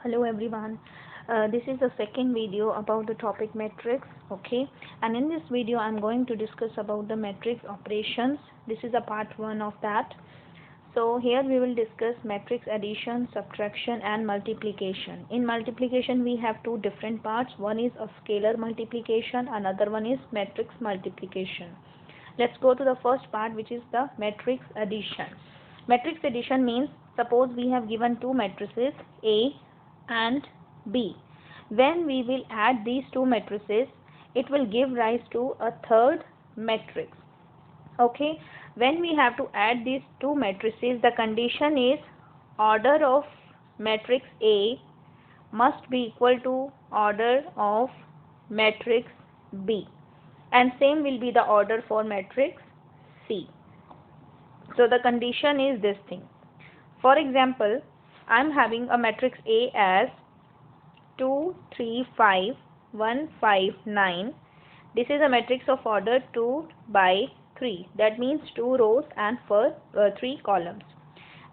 Hello everyone. This is the second video about the topic matrix. Okay, and in this video I'm going to discuss about the matrix operations. This is a part 1 of that. So here we will discuss matrix addition, subtraction and multiplication. In multiplication we have two different parts. One is a scalar multiplication, another one is matrix multiplication. Let's go to the first part, which is the matrix addition. Matrix addition means, suppose we have given two matrices A and B. When we will add these two matrices, it will give rise to a third matrix. Okay, when we have to add these two matrices, the condition is order of matrix A must be equal to order of matrix B, and same will be the order for matrix C. So the condition is this thing. For example, I am having a matrix A as 2, 3, 5, 1, 5, 9. This is a matrix of order 2 by 3. That means 2 rows and 3 columns.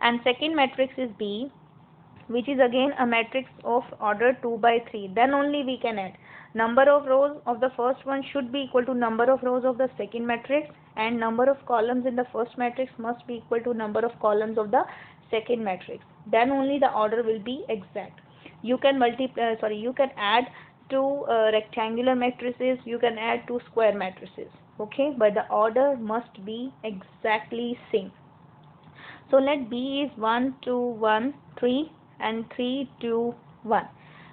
And second matrix is B, which is again a matrix of order 2 by 3. Then only we can add. Number of rows of the first one should be equal to number of rows of the second matrix, and number of columns in the first matrix must be equal to number of columns of the second matrix. Then only the order will be exact. You can you can add two rectangular matrices, you can add two square matrices, okay, but the order must be exactly same. So let B is 1, 2, 1, 3 and 3, 2, 1.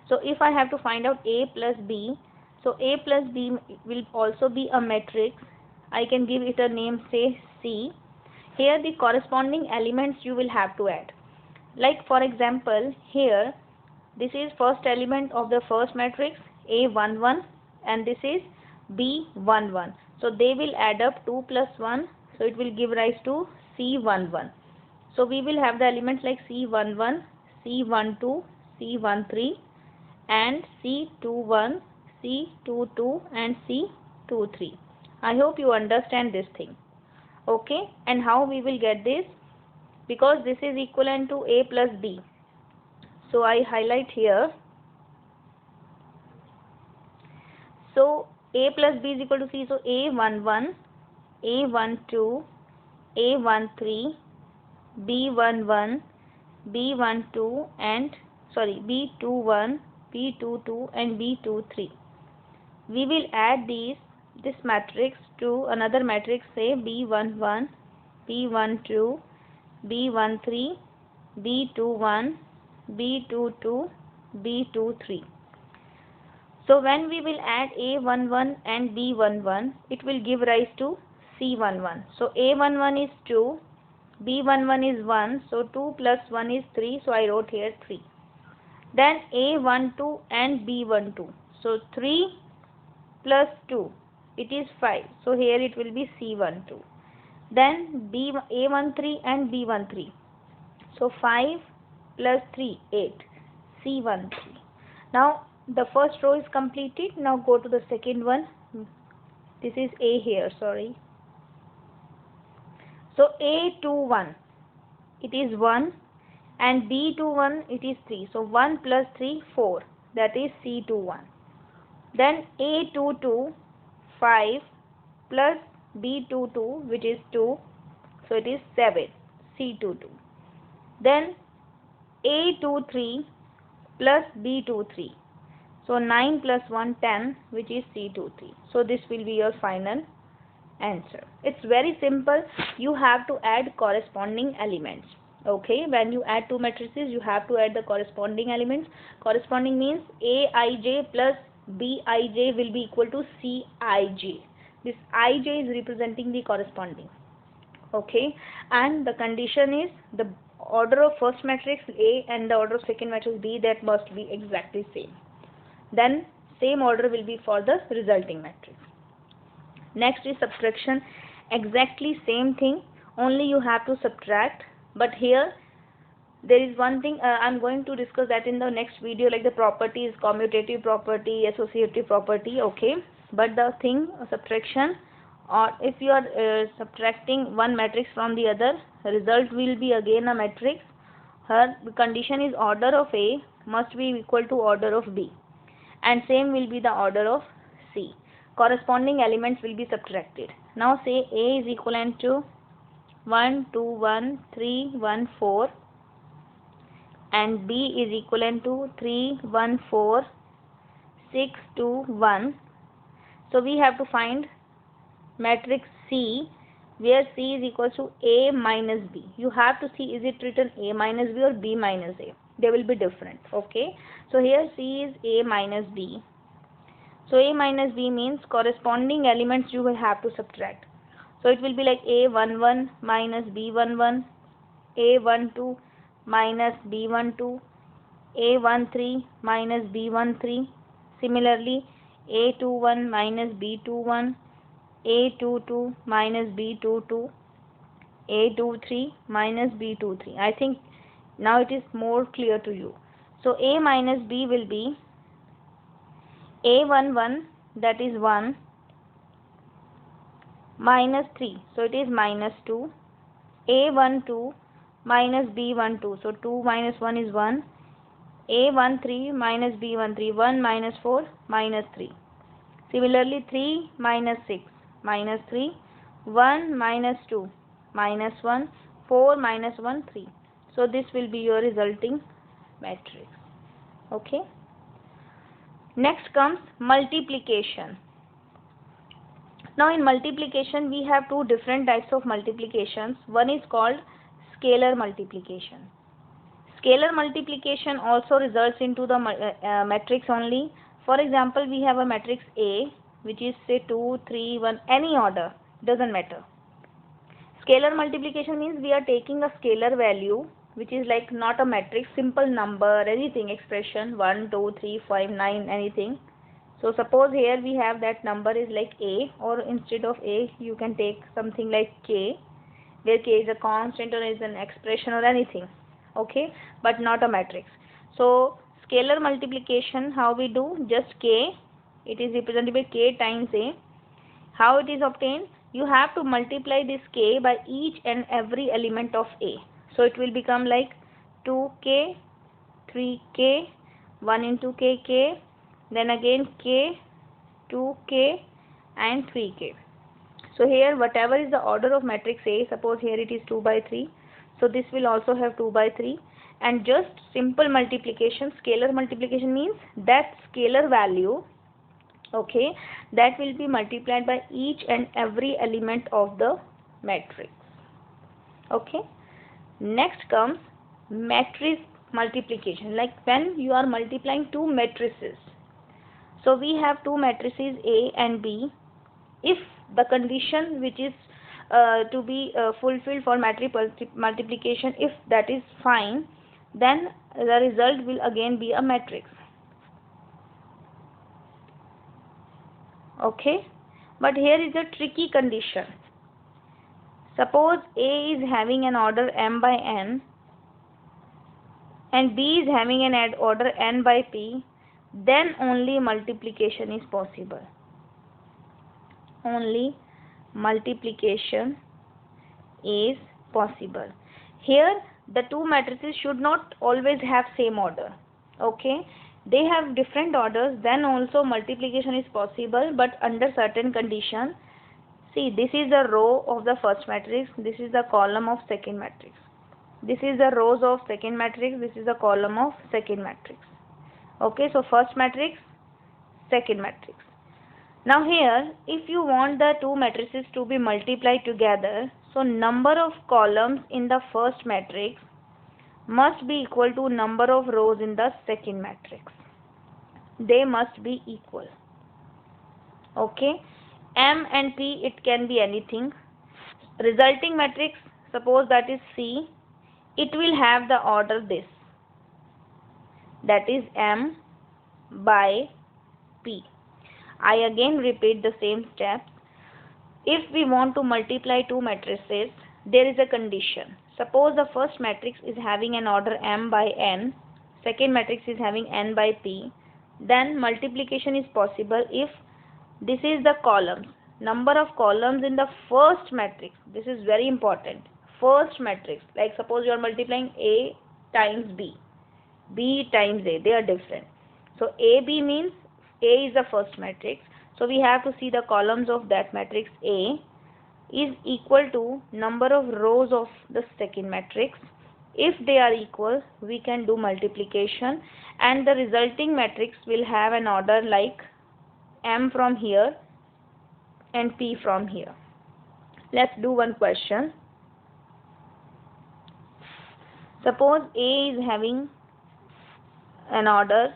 So if I have to find out A plus B, so A plus B will also be a matrix. I can give it a name, say C. Here the corresponding elements you will have to add. Like for example, here this is first element of the first matrix A11 and this is B11. So they will add up 2 plus 1, so it will give rise to C11. So we will have the elements like C11, C12, C13 and C21, C22 and C23. I hope you understand this thing. Okay, and how we will get this? Because this is equivalent to A plus B. So I highlight here. So A plus B is equal to C. So A11, A12, A13, B11, B12 and B21, B22 and B23. We will add this matrix to another matrix, say B11, B12, B13, B21, B22, B23. So when we will add A11 and B11, it will give rise to C11. So A11 is 2, B11 is 1, so 2 plus 1 is 3, so I wrote here 3. Then A12 and B12, so 3 plus 2, it is 5, so here it will be C12. Then A13 and B13, so 5 plus 3, 8, C13. Now the first row is completed. Now go to the second one. This is A here, sorry. So A21, it is 1 and B21 it is 3. So 1 plus 3, 4, that is C21. Then A22, 5 plus B22 which is 2, so it is 7, C22. Then A23 plus B23, so 9 plus 1, 10, which is C23. So this will be your final answer. It's very simple. You have to add corresponding elements. Okay, when you add two matrices, you have to add the corresponding elements. Corresponding means Aij plus Bij will be equal to Cij. This Ij is representing the corresponding. Okay, and the condition is the order of first matrix A and the order of second matrix B, that must be exactly same. Then same order will be for the resulting matrix. Next is subtraction. Exactly same thing, only you have to subtract. But here there is one thing I'm going to discuss that in the next video, like the properties, commutative property, associative property. Okay, but the thing subtraction, or if you are subtracting one matrix from the other, result will be again a matrix. Her condition is order of A must be equal to order of B, and same will be the order of C. Corresponding elements will be subtracted. Now say A is equivalent to 1 2 1 3 1 4 and B is equivalent to 3 1 4 6 2 1. So we have to find matrix C, where C is equal to A minus B. You have to see, is it written A minus B or B minus A? They will be different. Okay, so here C is A minus B. So A minus B means corresponding elements you will have to subtract. So it will be like A11 minus B11, A12 minus B12, A13 minus B13. Similarly, A21 minus B21, A22 minus B22, A23 minus B23. I think now it is more clear to you. So A minus B will be A11, that is 1, minus 3, so it is minus 2, A12 minus B12, so 2 minus 1 is 1, A13 minus B13, 1 minus 4, minus 3. Similarly, 3 minus 6, minus 3, 1 minus 2, minus 1, 4 minus 1, 3. So this will be your resulting matrix. Okay. Next comes multiplication. Now in multiplication we have two different types of multiplications. One is called scalar multiplication. Scalar multiplication also results into the matrix only. For example, we have a matrix A, which is say 2, 3, 1, any order, doesn't matter. Scalar multiplication means we are taking a scalar value, which is like not a matrix, simple number, anything, expression 1, 2, 3, 5, 9, anything. So suppose here we have that number is like A, or instead of A you can take something like K, where K is a constant or is an expression or anything. Okay, but not a matrix. So scalar multiplication, how we do, just K, it is represented by K times A. How it is obtained? You have to multiply this K by each and every element of A. So it will become like 2K, 3K, 1 into K, then again K, 2K and 3K. So here whatever is the order of matrix A, suppose here it is 2 by 3. So this will also have 2 by 3. And just simple multiplication, scalar multiplication means that scalar value, okay, that will be multiplied by each and every element of the matrix. Okay. Next comes matrix multiplication, like when you are multiplying two matrices. So we have two matrices A and B. If the condition which is to be fulfilled for matrix multiplication, if that is fine, then the result will again be a matrix. Okay, but here is a tricky condition. Suppose A is having an order m by n and B is having an order n by p, then only multiplication is possible. Only multiplication is possible. Here the two matrices should not always have same order. Okay, they have different orders, then also multiplication is possible, but under certain condition. See, this is the row of the first matrix, this is the column of second matrix. This is the rows of second matrix, this is the column of second matrix. Okay, so first matrix, second matrix. Now here, if you want the two matrices to be multiplied together, so number of columns in the first matrix must be equal to number of rows in the second matrix. They must be equal. Okay, M and P, it can be anything. Resulting matrix, suppose that is C, it will have the order this, that is M by P. I again repeat the same steps. If we want to multiply two matrices, there is a condition. Suppose the first matrix is having an order m by n, second matrix is having n by p, then multiplication is possible if this is the columns, number of columns in the first matrix. This is very important. First matrix, like suppose you are multiplying A times B. B times A, they are different. So AB means A is the first matrix. So we have to see the columns of that matrix A is equal to number of rows of the second matrix. If they are equal, we can do multiplication and the resulting matrix will have an order like M from here and P from here. Let's do one question. Suppose A is having an order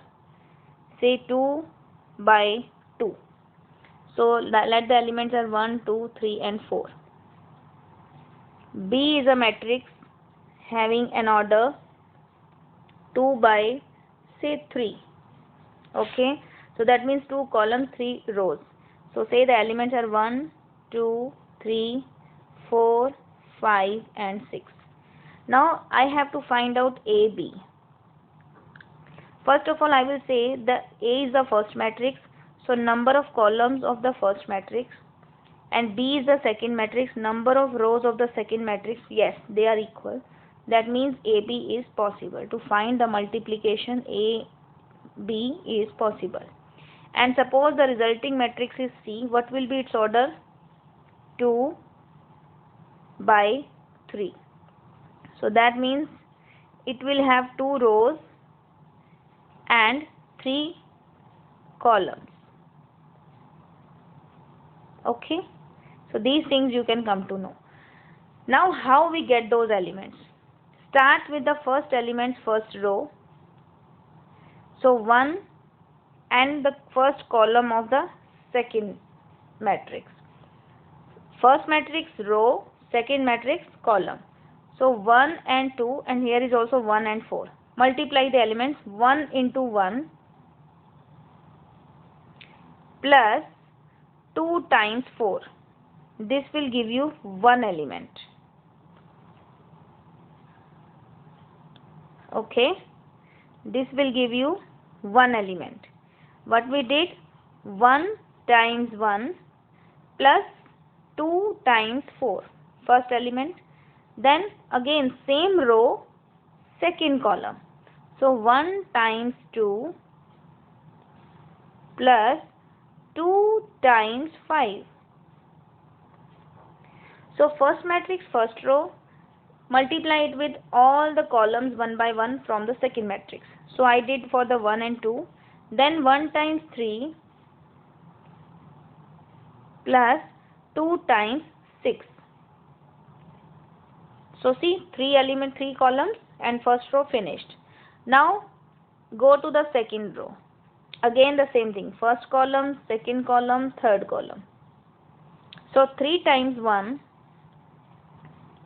say 2 by 2. So let the elements are 1, 2, 3 and 4. B is a matrix having an order 2 by say 3. Okay, so that means 2 columns, 3 rows. So say the elements are 1, 2, 3, 4, 5 and 6. Now I have to find out AB. First of all, I will say that A is the first matrix, so number of columns of the first matrix, and B is the second matrix, number of rows of the second matrix, yes, they are equal. That means AB is possible. To find the multiplication AB is possible. And suppose the resulting matrix is C, what will be its order? 2 by 3. So that means it will have 2 rows and 3 columns. Okay, so these things you can come to know. Now how we get those elements? Start with the first element's first row. So 1 and the first column of the second matrix. First matrix row, second matrix column. So 1 and 2, and here is also 1 and 4. Multiply the elements. 1 into 1 plus 2 times 4. This will give you 1 element. Okay, this will give you 1 element. What we did? 1 times 1 plus 2 times 4, first element. Then again same row, second column. So 1 times 2 plus 2 times 5. So first matrix, first row, multiply it with all the columns one by one from the second matrix. So I did for the 1 and 2. Then 1 times 3 plus 2 times 6. So see, 3 columns and first row finished. Now go to the second row. Again the same thing. First column, second column, third column. So 3 times 1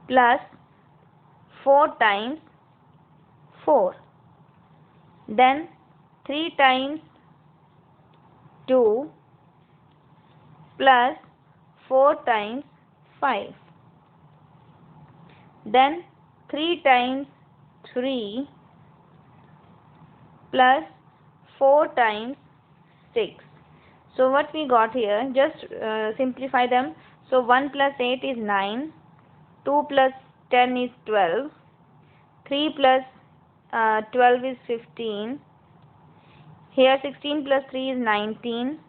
plus 4 times 4. Then 3 times 2 plus 4 times 5. Then 3 times 3 plus 4 times 6. So what we got here, just simplify them. So 1 plus 8 is 9, 2 plus 10 is 12, 3 plus 12 is 15, here 16 plus 3 is 19,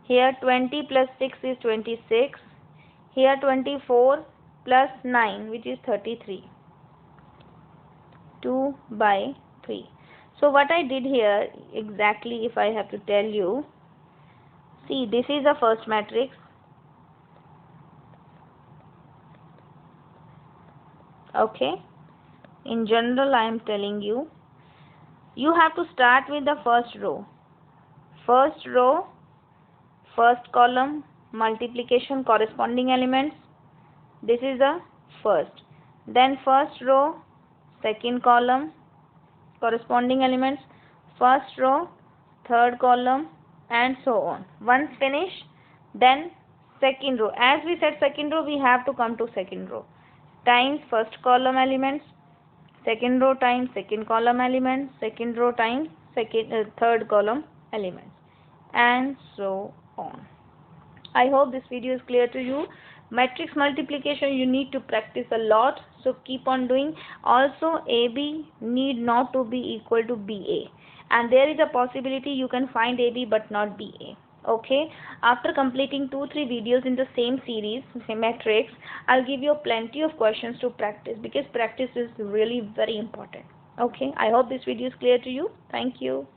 here 20 plus 6 is 26, here 24 plus 9 which is 33. 2 by 3. So what I did here exactly, if I have to tell you, see, this is the first matrix. Okay, in general I am telling you, you have to start with the first row. First row, first column, multiplication, corresponding elements. This is the first. Then first row, second column, corresponding elements, first row, third column, and so on. Once finished, then second row. As we said second row, we have to come to second row. Times first column elements, second row times second column elements, second row times third column elements, and so on. I hope this video is clear to you. Matrix multiplication you need to practice a lot, so keep on doing. Also, AB need not to be equal to BA, and there is a possibility you can find AB but not BA. Okay, after completing 2-3 videos in the same series, say matrix, I'll give you plenty of questions to practice, because practice is really very important. Okay, I hope this video is clear to you. Thank you.